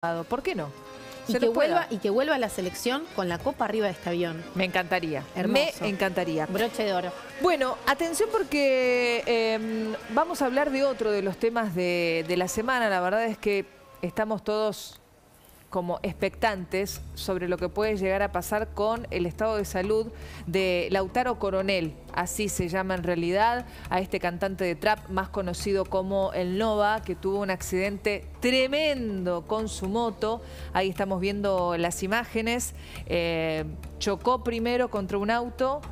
¿Por qué no? Y que vuelva a la selección con la copa arriba de este avión. Me encantaría. Hermoso. Me encantaría. Broche de oro. Bueno, atención porque vamos a hablar de otro de los temas de la semana. La verdad es que estamos todos como expectantes sobre lo que puede llegar a pasar con el estado de salud de Lautaro Coronel, así se llama en realidad, a este cantante de trap más conocido como El Nova, que tuvo un accidente tremendo con su moto. Ahí estamos viendo las imágenes. Chocó primero contra un auto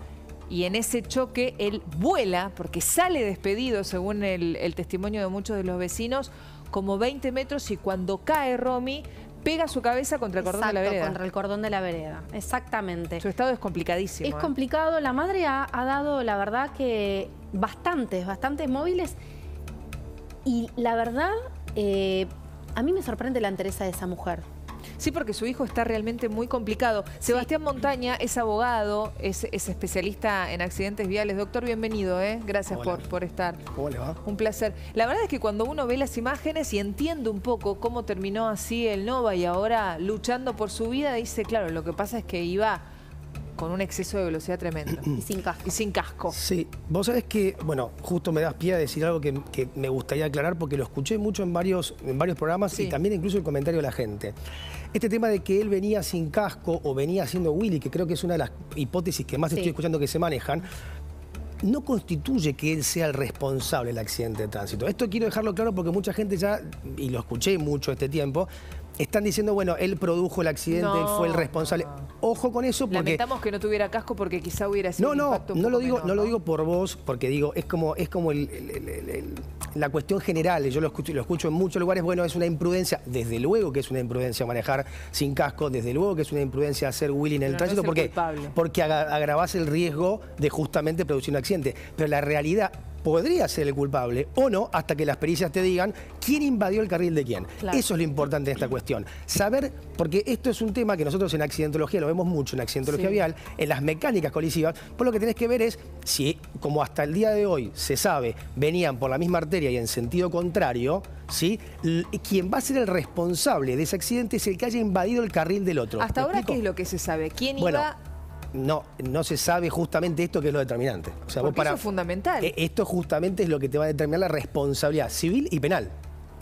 y en ese choque él vuela, porque sale despedido, según el testimonio de muchos de los vecinos, como 20 metros, y cuando cae Romy, pega su cabeza contra el cordón de la vereda. Contra el cordón de la vereda, exactamente. Su estado es complicadísimo. Es complicado. La madre ha dado, la verdad, que bastantes móviles. Y la verdad, a mí me sorprende la entereza de esa mujer. Sí, porque su hijo está realmente muy complicado. Sí. Sebastián Montaña es abogado, es especialista en accidentes viales. Doctor, bienvenido, ¿eh? Gracias por estar. ¿Cómo le va? Un placer. La verdad es que cuando uno ve las imágenes y entiende un poco cómo terminó así el Nova y ahora luchando por su vida, dice, claro, lo que pasa es que iba con un exceso de velocidad tremendo. Y sin casco. Y sin casco. Sí, vos sabés que, bueno, justo me das pie a decir algo que me gustaría aclarar porque lo escuché mucho en varios programas, sí, y también incluso el comentario de la gente. Este tema de que él venía sin casco o venía haciendo Willy, que creo que es una de las hipótesis que más estoy escuchando que se manejan, no constituye que él sea el responsable del accidente de tránsito. Esto quiero dejarlo claro porque mucha gente ya, y lo escuché mucho este tiempo, están diciendo, bueno, él produjo el accidente, él fue el responsable. Ojo con eso porque... Lamentamos que no tuviera casco porque quizá hubiera sido un impacto un poco menor, no lo digo por vos, porque digo, es como la cuestión general, yo lo escucho en muchos lugares, bueno, es una imprudencia, desde luego que es una imprudencia manejar sin casco, desde luego que es una imprudencia hacer Willy en el tránsito, porque agravás el riesgo de justamente producir un accidente. Pero la realidad podría ser el culpable o no, hasta que las pericias te digan quién invadió el carril de quién. Claro. Eso es lo importante de esta cuestión. Saber, porque esto es un tema que nosotros en accidentología lo vemos mucho, en accidentología vial, en las mecánicas colisivas, por lo que tenés que ver es si, como hasta el día de hoy se sabe, venían por la misma arteria y en sentido contrario, ¿sí? Quien va a ser el responsable de ese accidente es el que haya invadido el carril del otro. ¿Hasta ahora qué es lo que se sabe? ¿Quién iba...? No se sabe justamente esto que es lo determinante. O sea, eso es fundamental. Esto justamente es lo que te va a determinar la responsabilidad civil y penal.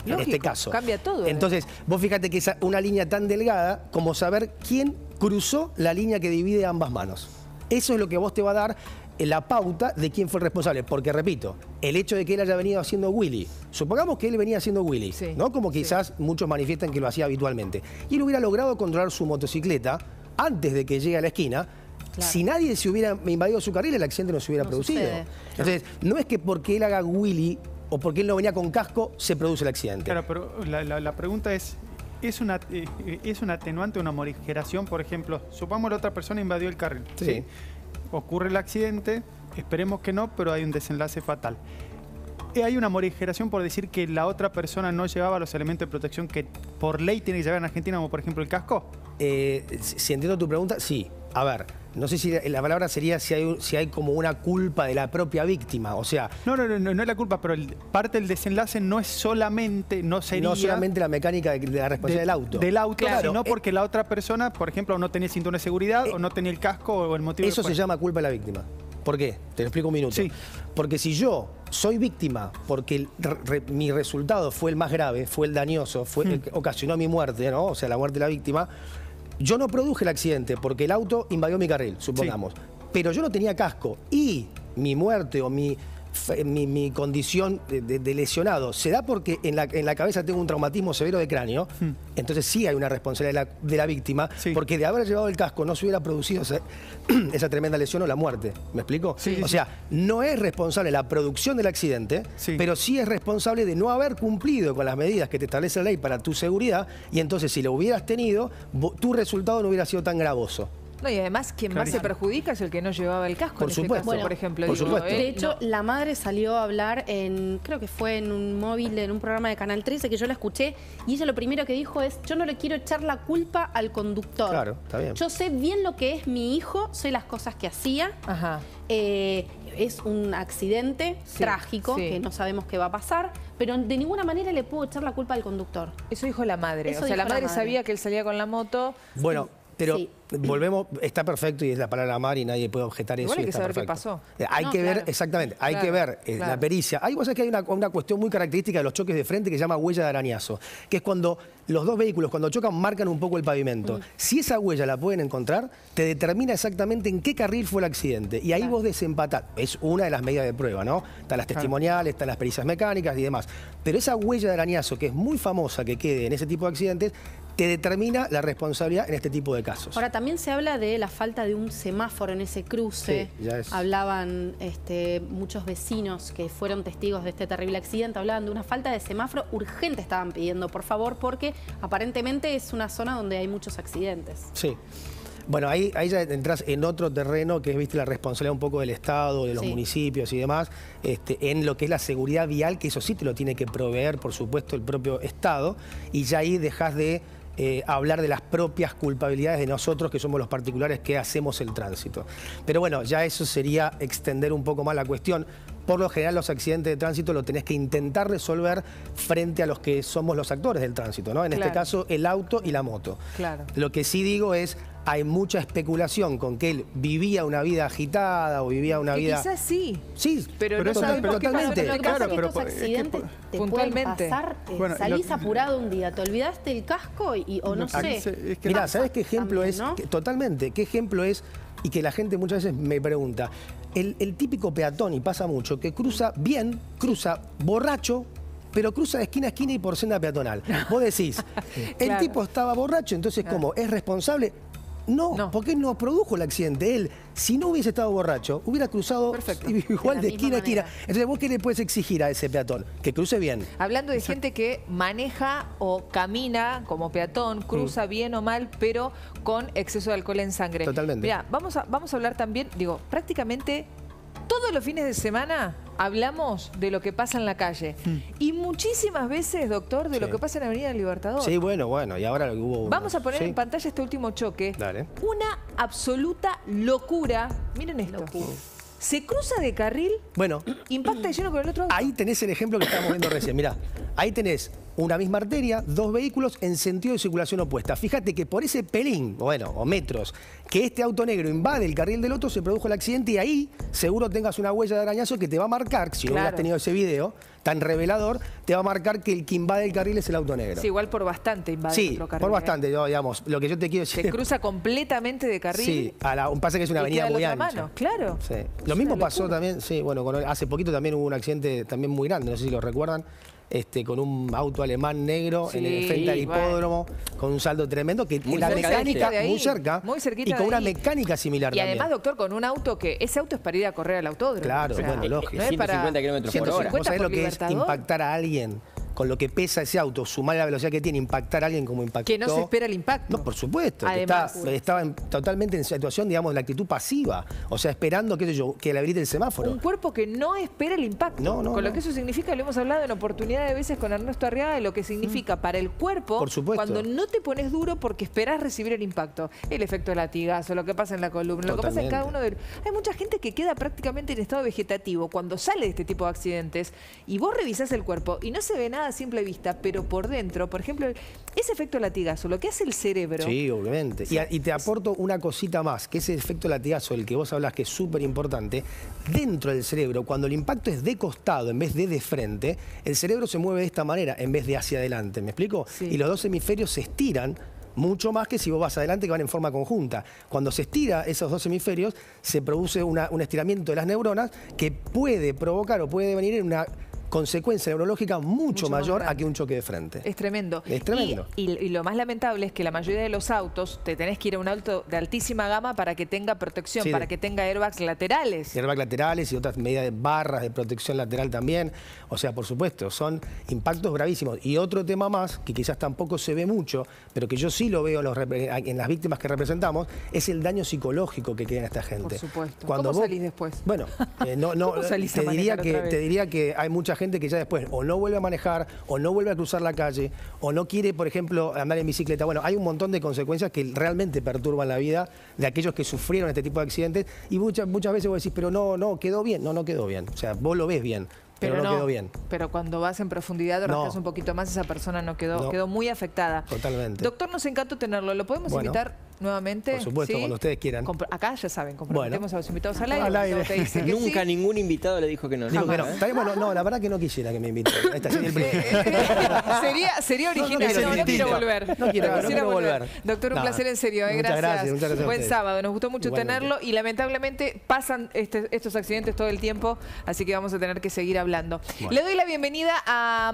Lógico, en este caso. Cambia todo. Entonces, vos fíjate que es una línea tan delgada como saber quién cruzó la línea que divide ambas manos. Eso es lo que vos te va a dar la pauta de quién fue el responsable. Porque, repito, el hecho de que él haya venido haciendo Willy, supongamos que él venía haciendo Willy, ¿no? Como quizás muchos manifiestan que lo hacía habitualmente, y él hubiera logrado controlar su motocicleta antes de que llegue a la esquina. Claro. Si nadie se hubiera invadido su carril, el accidente no se hubiera producido. Entonces, no es que porque él haga Willy o porque él no venía con casco, se produce el accidente. Claro, pero la pregunta es una atenuante, una morigeración? Por ejemplo, supongamos la otra persona invadió el carril. ¿Sí? Ocurre el accidente, esperemos que no, pero hay un desenlace fatal. ¿Hay una morigeración por decir que la otra persona no llevaba los elementos de protección que por ley tiene que llevar en Argentina, como por ejemplo el casco? Si entiendo tu pregunta, sí. A ver, no sé si la palabra sería si hay como una culpa de la propia víctima, o sea... No es la culpa, pero parte del desenlace no es solamente, no solamente la mecánica de la responsabilidad del auto. Del auto, claro, sino porque la otra persona, por ejemplo, no tenía cinturón de seguridad o no tenía el casco o el motivo... Eso se llama culpa de la víctima. ¿Por qué? Te lo explico un minuto. Sí. Porque si yo soy víctima porque mi resultado fue el más grave, fue el dañoso, fue el que ocasionó mi muerte, ¿no? O sea, la muerte de la víctima... Yo no produje el accidente porque el auto invadió mi carril, supongamos. Pero yo no tenía casco y mi muerte o mi condición de lesionado se da porque en la cabeza tengo un traumatismo severo de cráneo. Entonces sí hay una responsabilidad de la víctima porque de haber llevado el casco no se hubiera producido esa tremenda lesión o la muerte. ¿Me explico? O sea, no es responsable la producción del accidente, pero sí es responsable de no haber cumplido con las medidas que te establece la ley para tu seguridad, y entonces si lo hubieras tenido, tu resultado no hubiera sido tan gravoso. No, y además quien más se perjudica es el que no llevaba el casco. Por en supuesto. este caso, Bueno, por ejemplo. por supuesto. De hecho, la madre salió a hablar creo que fue en un móvil, en un programa de Canal 13, que yo la escuché, y ella lo primero que dijo es: yo no le quiero echar la culpa al conductor. Claro, está bien. Yo sé bien lo que es mi hijo, sé las cosas que hacía. Ajá. Es un accidente trágico que no sabemos qué va a pasar, pero de ninguna manera le puedo echar la culpa al conductor. Eso dijo la madre. Eso o sea, la dijo la madre madre. sabía que él salía con la moto. Bueno, pero Sí. volvemos, está perfecto y es la palabra mar y nadie puede objetar eso. Igual hay y que está saber qué perfecto. pasó. Hay No, que ver, claro. exactamente, hay Claro, que ver claro. la pericia. Ahí vos sabés que hay una cuestión muy característica de los choques de frente que se llama huella de arañazo, que es cuando los dos vehículos, cuando chocan, marcan un poco el pavimento. Si esa huella la pueden encontrar, te determina exactamente en qué carril fue el accidente. Y ahí vos desempatás. Es una de las medidas de prueba, ¿no? Están las testimoniales, están las pericias mecánicas y demás. Pero esa huella de arañazo, que es muy famosa que quede en ese tipo de accidentes, te determina la responsabilidad en este tipo de casos. Ahora, también se habla de la falta de un semáforo en ese cruce. Sí, ya es. Hablaban muchos vecinos que fueron testigos de este terrible accidente, hablaban de una falta de semáforo urgente, estaban pidiendo, por favor, porque aparentemente es una zona donde hay muchos accidentes. Sí. Bueno, ahí ya entras en otro terreno que es, viste, la responsabilidad un poco del Estado, de los municipios y demás, en lo que es la seguridad vial, que eso sí te lo tiene que proveer, por supuesto, el propio Estado, y ya ahí dejas de hablar de las propias culpabilidades de nosotros, que somos los particulares que hacemos el tránsito. Pero bueno, ya eso sería extender un poco más la cuestión. Por lo general, los accidentes de tránsito lo tenés que intentar resolver frente a los que somos los actores del tránsito, ¿no? En este caso, el auto y la moto. Claro. Lo que sí digo es, hay mucha especulación con que él vivía una vida agitada o vivía una Que vida... quizás sí. Sí, Pero no sabemos qué pasó en Lo este que pasa Claro, es que pero estos es que accidentes te pueden puntualmente. pasar, Bueno, salís lo- apurado un día, te olvidaste el casco o no sé. Es que Mirá, ¿sabés qué ejemplo también, es? ¿no? Totalmente, ¿qué ejemplo es? Y que la gente muchas veces me pregunta. El típico peatón, y pasa mucho, que cruza bien, cruza borracho, pero cruza de esquina a esquina y por senda peatonal. Vos decís, el Claro. tipo estaba borracho, entonces ¿cómo? ¿Es responsable? No, porque no produjo el accidente. Él, si no hubiese estado borracho, hubiera cruzado Perfecto. igual De de la esquina a misma esquina. manera. Entonces, ¿vos qué le puedes exigir a ese peatón? Que cruce bien. Hablando de gente que maneja o camina como peatón, cruza bien o mal, pero con exceso de alcohol en sangre. Totalmente. Mira, vamos a hablar también, digo, prácticamente todos los fines de semana hablamos de lo que pasa en la calle. Y muchísimas veces, doctor, de lo Sí. que pasa en Avenida Libertador. Sí, bueno, y ahora hubo... Vamos a poner Sí. en pantalla este último choque. Dale. Una absoluta locura. Miren esto. Se cruza de carril, Bueno, impacta de lleno con el otro auto. ahí tenés el ejemplo que estábamos viendo recién. Mirá, ahí tenés una misma arteria, dos vehículos en sentido de circulación opuesta. Fíjate que por ese pelín, o metros, que este auto negro invade el carril del otro, se produjo el accidente y ahí seguro tengas una huella de arañazo que te va a marcar, si no Claro. hubieras tenido ese video tan revelador, te va a marcar que el que invade el carril es el auto negro. Sí, igual por bastante invade Sí, otro carril. por bastante, digamos, lo que yo te quiero decir... Se cruza completamente de carril. Sí, pasa que es una y avenida queda muy la otra ancha. mano, claro. Sí. Es Lo mismo una pasó locura. también, sí, bueno, hace poquito también hubo un accidente también muy grande, no sé si lo recuerdan, con un auto alemán negro Sí, en el frente al bueno. hipódromo, con un saldo tremendo, que Muy la cerca mecánica de ahí, muy cerca, muy cerquita y con de una ahí. mecánica similar Y también. además, doctor, con un auto que... Ese auto es para ir a correr al autódromo. Claro, O sea, bueno, lógico. no es para- 150 kilómetros por hora. 150 ¿Vos sabés por lo que es Libertador? impactar a alguien con lo que pesa ese auto, sumar la velocidad que tiene, impactar a alguien como impactó? Que no se espera el impacto. No, por supuesto. Que Además. estaba totalmente en situación, digamos, de la actitud pasiva. O sea, esperando, qué sé yo, que le habilite el semáforo. Un cuerpo que no espera el impacto. No, con lo no. que eso significa, lo hemos hablado en oportunidad de veces con Ernesto Arriaga, de lo que significa para el cuerpo Por supuesto. cuando no te pones duro porque esperás recibir el impacto. El efecto de latigazo, lo que pasa en la columna, lo que pasa en cada uno de... Hay mucha gente que queda prácticamente en estado vegetativo cuando sale de este tipo de accidentes y vos revisás el cuerpo y no se ve nada a simple vista, pero por dentro, por ejemplo, ese efecto latigazo, lo que hace el cerebro... Sí, obviamente. Y te aporto una cosita más, que ese efecto latigazo del que vos hablas, que es súper importante, dentro del cerebro, cuando el impacto es de costado en vez de frente, el cerebro se mueve de esta manera en vez de hacia adelante, ¿me explico? Sí. Y los dos hemisferios se estiran mucho más que si vos vas adelante, que van en forma conjunta. Cuando se estira esos dos hemisferios, se produce un estiramiento de las neuronas que puede provocar o puede venir en una consecuencia neurológica mucho más mayor grande. a que un choque de frente. Es tremendo. Es tremendo. Y lo más lamentable es que la mayoría de los autos te tenés que ir a un auto de altísima gama para que tenga protección, Sí, para que tenga airbags laterales. Airbags laterales y otras medidas de barras de protección lateral también. O sea, por supuesto, son impactos gravísimos. Y otro tema más, que quizás tampoco se ve mucho, pero que yo sí lo veo en las víctimas que representamos, es el daño psicológico que queda en esta gente. Por supuesto. Cuando ¿Cómo salís después? Bueno, ¿Cómo salís a manejar otra vez? te diría que hay mucha gente que ya después o no vuelve a manejar, o no vuelve a cruzar la calle, o no quiere, por ejemplo, andar en bicicleta. Bueno, hay un montón de consecuencias que realmente perturban la vida de aquellos que sufrieron este tipo de accidentes, y muchas veces vos decís, pero no quedó bien. No quedó bien. O sea, vos lo ves bien, pero no quedó bien. Pero cuando vas en profundidad, rascas un poquito más, esa persona quedó muy afectada. Totalmente. Doctor, nos encantó tenerlo. ¿Lo podemos invitar nuevamente? Por supuesto, ¿sí? cuando ustedes quieran. Acá ya saben, comprometemos a los invitados al aire. Al aire. Te dice que Nunca sí. ningún invitado le dijo que no. Digo que no. Está bien, bueno, no, la verdad que no quisiera que me inviten. Esta sería el primero. sería original. No quiero volver. No quiero volver. Doctor, un placer en serio. Muchas gracias a Buen ustedes. sábado. Nos gustó mucho Igualmente. tenerlo y lamentablemente pasan estos accidentes todo el tiempo, así que vamos a tener que seguir hablando. Bueno. Le doy la bienvenida a